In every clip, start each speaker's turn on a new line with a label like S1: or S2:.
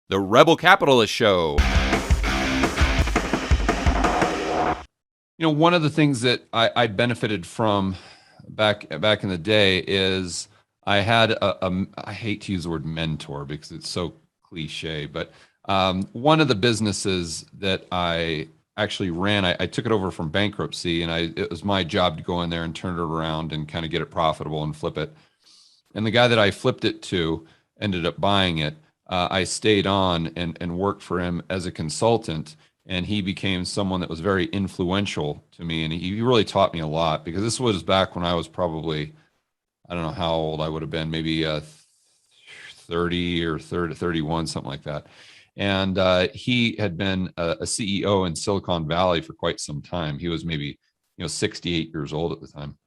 S1: The Rebel Capitalist Show. One of the things that I benefited from back in the day is I had I hate to use the word mentor because it's so cliche, but one of the businesses that I actually ran, I took it over from bankruptcy, and it was my job to go in there and turn it around and kind of get it profitable and flip it. And the guy that I flipped it to ended up buying it. I stayed on and worked for him as a consultant, and he became someone that was very influential to me. And he really taught me a lot, because this was back when I was probably, I don't know how old I would have been, maybe 30 or 31, something like that. And he had been a CEO in Silicon Valley for quite some time. He was maybe 68 years old at the time.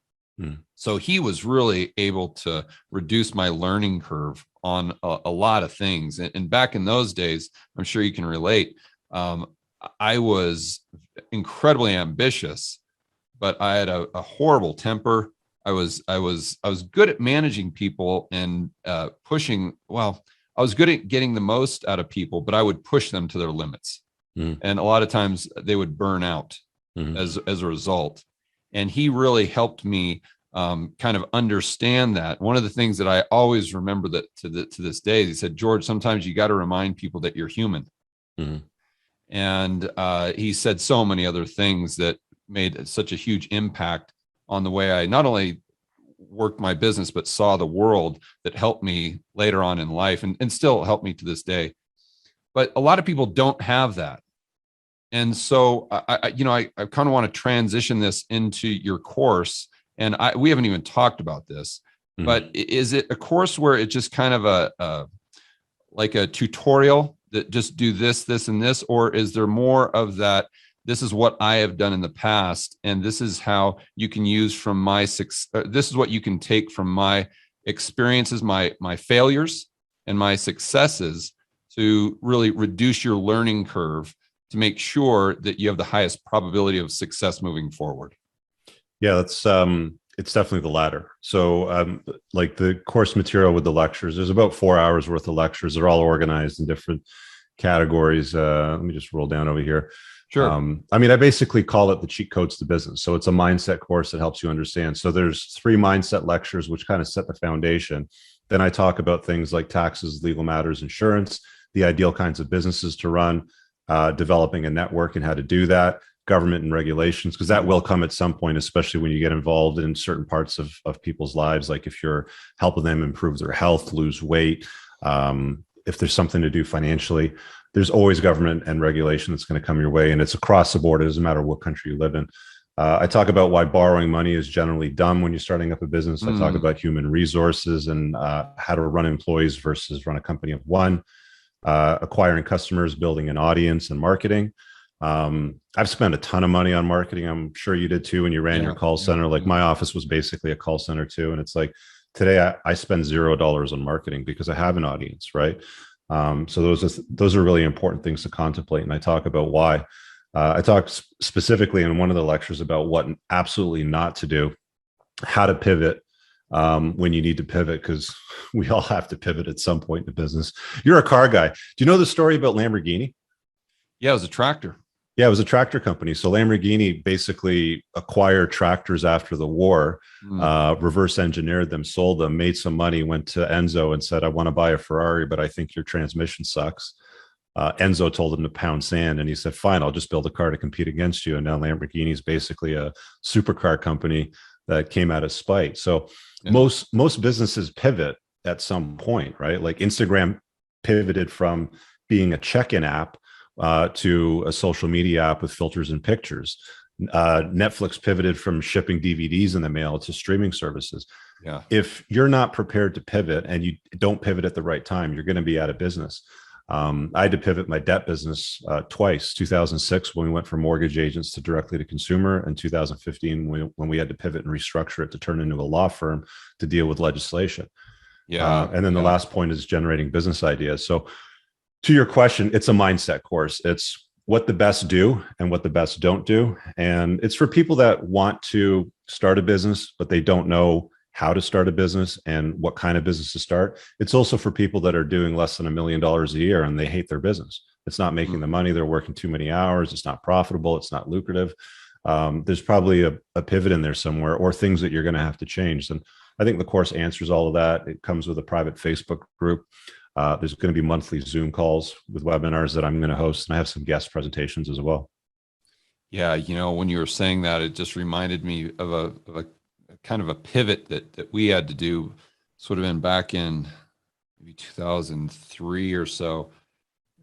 S1: So he was really able to reduce my learning curve on a lot of things. And back in those days, I'm sure you can relate. I was incredibly ambitious, but I had a horrible temper. I was good at managing people and pushing. Well, I was good at getting the most out of people, but I would push them to their limits. And a lot of times they would burn out as a result. And he really helped me kind of understand that. One of the things that I always remember that to this day, he said, George, sometimes you got to remind people that you're human. And he said so many other things that made such a huge impact on the way I not only worked my business, but saw the world, that helped me later on in life and still help me to this day. But a lot of people don't have that. And so I kind of want to transition this into your course. And we haven't even talked about this, but is it a course where it's just kind of like a tutorial that just do this, this, and this? Or is there more of that? This is what I have done in the past, and this is how you can use from my success. This is what you can take from my experiences, my failures and my successes, to really reduce your learning curve, to make sure that you have the highest probability of success moving forward.
S2: Yeah, that's it's definitely the latter. So like the course material with the lectures, there's about 4 hours worth of lectures. They're all organized in different categories. Let me just roll down over here.
S1: Sure.
S2: I mean, I basically call it the cheat codes to business. So it's a mindset course that helps you understand. So there's 3 mindset lectures, which kind of set the foundation. Then I talk about things like taxes, legal matters, insurance, the ideal kinds of businesses to run, developing a network and how to do that, government and regulations, because that will come at some point, especially when you get involved in certain parts of people's lives. Like if you're helping them improve their health, lose weight, if there's something to do financially, there's always government and regulation that's going to come your way. And it's across the board. It doesn't matter what country you live in. I talk about why borrowing money is generally dumb when you're starting up a business. I talk about human resources and how to run employees versus run a company of one, acquiring customers, building an audience, and marketing. I've spent a ton of money on marketing. I'm sure you did too when you ran your call center. Like my office was basically a call center too. And it's like today I spend $0 on marketing because I have an audience, right? So those are really important things to contemplate. And I talk about why. I talk specifically in one of the lectures about what absolutely not to do, how to pivot when you need to pivot, because we all have to pivot at some point in the business. You're a car guy. Do you know the story about Lamborghini?
S1: Yeah, it was a tractor.
S2: Yeah, it was a tractor company. So Lamborghini basically acquired tractors after the war, reverse engineered them, sold them, made some money, went to Enzo and said, I want to buy a Ferrari, but I think your transmission sucks. Enzo told him to pound sand, and he said, fine, I'll just build a car to compete against you. And now Lamborghini is basically a supercar company that came out of spite. So most businesses pivot at some point, right? Like Instagram pivoted from being a check-in app to a social media app with filters and pictures. Netflix pivoted from shipping DVDs in the mail to streaming services.
S1: Yeah.
S2: If you're not prepared to pivot and you don't pivot at the right time, you're going to be out of business. I had to pivot my debt business twice, 2006 when we went from mortgage agents to directly to consumer, and 2015 when we had to pivot and restructure it to turn into a law firm to deal with legislation. And then the last point is generating business ideas. So to your question, it's a mindset course. It's what the best do and what the best don't do. And it's for people that want to start a business, but they don't know how to start a business and what kind of business to start. It's also for people that are doing less than $1 million a year and they hate their business. It's not making the money. They're working too many hours. It's not profitable. It's not lucrative. There's probably a pivot in there somewhere, or things that you're going to have to change. And I think the course answers all of that. It comes with a private Facebook group. There's going to be monthly Zoom calls with webinars that I'm going to host, and I have some guest presentations as well.
S1: Yeah, when you were saying that, it just reminded me of a kind of a pivot that we had to do, sort of back in maybe 2003 or so.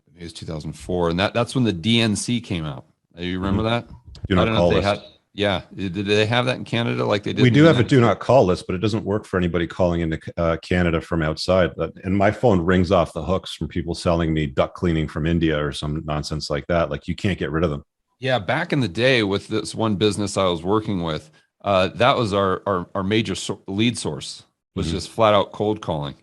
S1: Maybe it was 2004, and that's when the DNC came out. Do you remember that?
S2: Do not call list.
S1: Yeah, did they have that in Canada like they did?
S2: We do have a do not call list, but it doesn't work for anybody calling into Canada from outside. And my phone rings off the hooks from people selling me duct cleaning from India or some nonsense like that. Like, you can't get rid of them.
S1: Yeah, back in the day with this one business I was working with, that was our major lead source, was just flat out cold calling.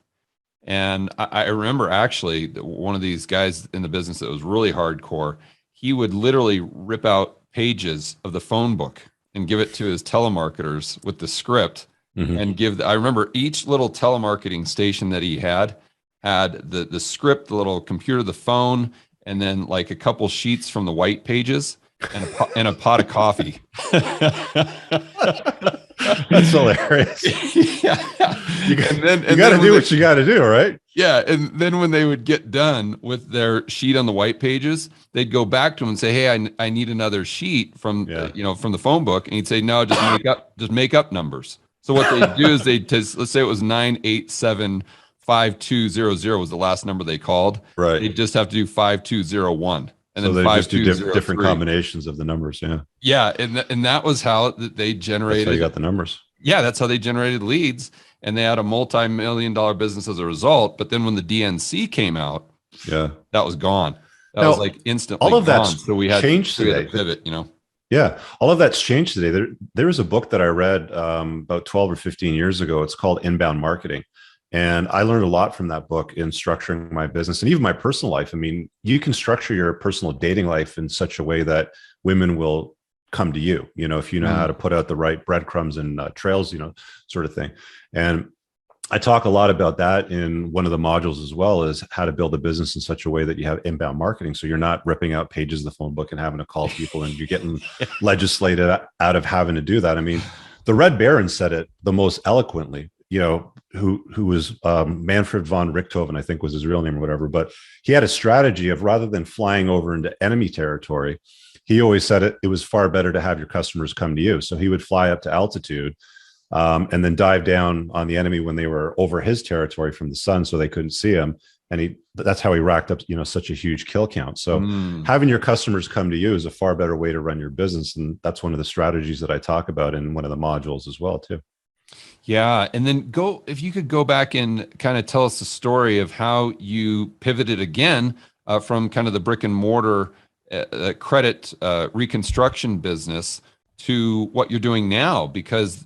S1: And I remember actually one of these guys in the business that was really hardcore. He would literally rip out pages of the phone book and give it to his telemarketers with the script, and I remember each little telemarketing station that he had the script, the little computer, the phone, and then like a couple sheets from the white pages and a pot of coffee.
S2: That's hilarious.
S1: Yeah.
S2: You got to do what you got to do, right?
S1: Yeah. And then when they would get done with their sheet on the white pages, they'd go back to him and say, "Hey, I need another sheet from, from the phone book." And he'd say, "No, just make up numbers." So what they do is let's say it was 9875200 was the last number they called.
S2: Right.
S1: They just have to do 5201. And
S2: so
S1: then
S2: they just do different combinations of the numbers. Yeah.
S1: Yeah. And that was how they generated.
S2: That's how you got the numbers.
S1: Yeah. That's how they generated leads. And they had a multi-million-dollar business as a result. But then when the DNC came out, that was gone. That was like instantly
S2: all of
S1: gone.
S2: That's
S1: so we had
S2: changed today.
S1: To pivot,
S2: Yeah. All of that's changed today. There was a book that I read about 12 or 15 years ago. It's called Inbound Marketing. And I learned a lot from that book in structuring my business and even my personal life. I mean, you can structure your personal dating life in such a way that women will come to you, if you know how to put out the right breadcrumbs and trails, sort of thing. And I talk a lot about that in one of the modules as well, as how to build a business in such a way that you have inbound marketing. So you're not ripping out pages of the phone book and having to call people and you're getting legislated out of having to do that. I mean, the Red Baron said it the most eloquently, who was Manfred von Richthofen, I think was his real name or whatever. But he had a strategy of, rather than flying over into enemy territory, he always said it was far better to have your customers come to you. So he would fly up to altitude and then dive down on the enemy when they were over his territory from the sun, so they couldn't see him. And that's how he racked up, such a huge kill count. So having your customers come to you is a far better way to run your business. And that's one of the strategies that I talk about in one of the modules as well, too.
S1: Yeah. And then if you could go back and kind of tell us the story of how you pivoted again from kind of the brick and mortar credit reconstruction business to what you're doing now, because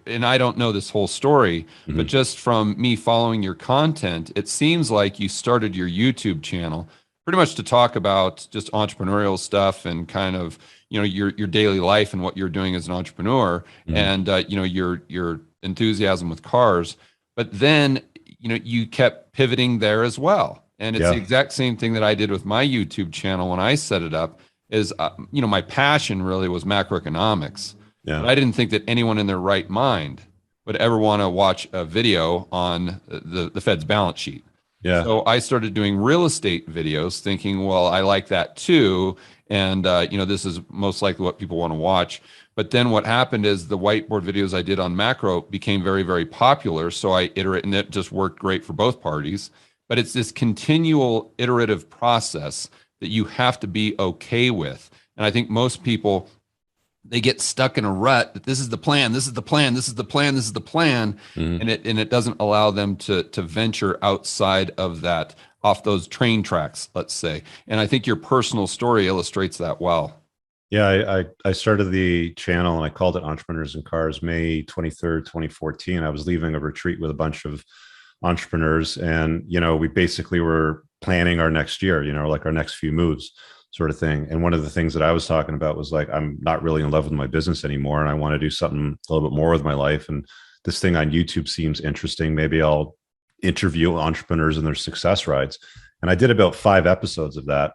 S1: and I don't know this whole story, but just from me following your content, it seems like you started your YouTube channel pretty much to talk about just entrepreneurial stuff and kind of, your daily life and what you're doing as an entrepreneur and, your enthusiasm with cars. But then, you kept pivoting there as well. And it's the exact same thing that I did with my YouTube channel when I set it up. Is my passion really was macroeconomics. Yeah. But I didn't think that anyone in their right mind would ever want to watch a video on the Fed's balance sheet. Yeah. So I started doing real estate videos thinking, well, I like that too. And, this is most likely what people want to watch. But then what happened is the whiteboard videos I did on macro became very, very popular. So I iterate, and it just worked great for both parties. But it's this continual iterative process that you have to be okay with. And I think most people, they get stuck in a rut that this is the plan, this is the plan, this is the plan, this is the plan. And it doesn't allow them to venture outside of that, off those train tracks, let's say. And I think your personal story illustrates that well.
S2: Yeah, I started the channel and I called it Entrepreneurs in Cars, May 23rd, 2014. I was leaving a retreat with a bunch of entrepreneurs, and we basically were planning our next year, like our next few moves, sort of thing. And one of the things that I was talking about was like, I'm not really in love with my business anymore, and I want to do something a little bit more with my life. And this thing on YouTube seems interesting. Maybe I'll interview entrepreneurs and their success rides. And I did about 5 episodes of that.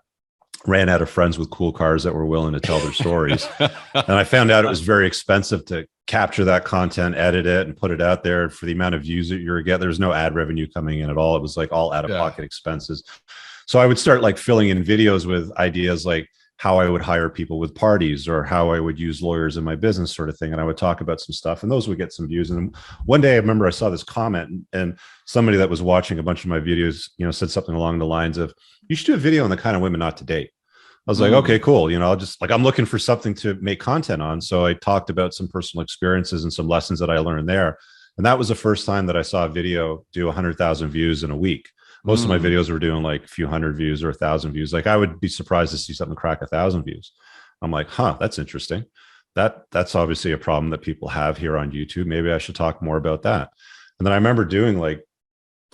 S2: Ran out of friends with cool cars that were willing to tell their stories. And I found out it was very expensive to capture that content, edit it, and put it out there. For the amount of views that you're get, there's no ad revenue coming in at all. It was like all out of pocket expenses. So I would start like filling in videos with ideas like how I would hire people with parties or how I would use lawyers in my business sort of thing. And I would talk about some stuff and those would get some views. And one day I remember I saw this comment and somebody that was watching a bunch of my videos, said something along the lines of, you should do a video on the kind of women not to date. I was like, okay, cool. I'll just like, I'm looking for something to make content on. So I talked about some personal experiences and some lessons that I learned there. And that was the first time that I saw a video do 100,000 views in a week. Most of my videos were doing like a few hundred views or 1,000 views. Like I would be surprised to see something crack 1,000 views. I'm like, that's interesting. That's obviously a problem that people have here on YouTube. Maybe I should talk more about that. And then I remember doing like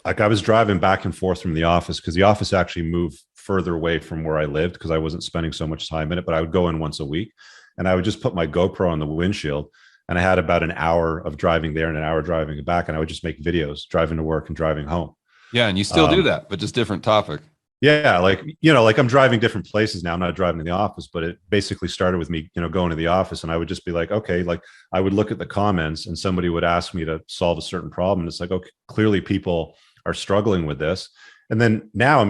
S2: I was driving back and forth from the office because the office actually moved further away from where I lived because I wasn't spending so much time in it, but I would go in once a week and I would just put my GoPro on the windshield. And I had about an hour of driving there and an hour driving back. And I would just make videos driving to work and driving home.
S1: Yeah. And you still do that, but just different topic.
S2: Yeah. Like, like I'm driving different places now. I'm not driving to the office, but it basically started with me, going to the office and I would just be like, okay, like I would look at the comments and somebody would ask me to solve a certain problem. And it's like, okay, clearly people are struggling with this. And then now,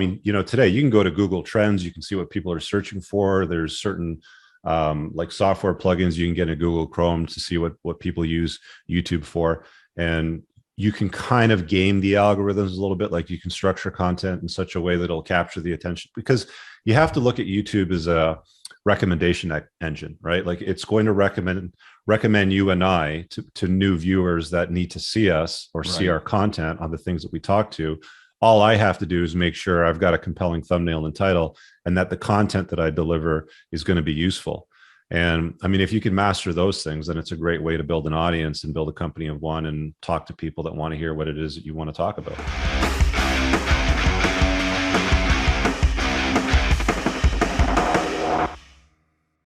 S2: today you can go to Google Trends, you can see what people are searching for. There's certain like software plugins you can get in Google Chrome to see what people use YouTube for. And you can kind of game the algorithms a little bit, like you can structure content in such a way that it'll capture the attention, because you have to look at YouTube as a recommendation engine, right? Like it's going to recommend you and I to new viewers that need to see us or see our content on the things that we talk to. All I have to do is make sure I've got a compelling thumbnail and title and that the content that I deliver is going to be useful. And if you can master those things, then it's a great way to build an audience and build a company of one and talk to people that want to hear what it is that you want to talk about.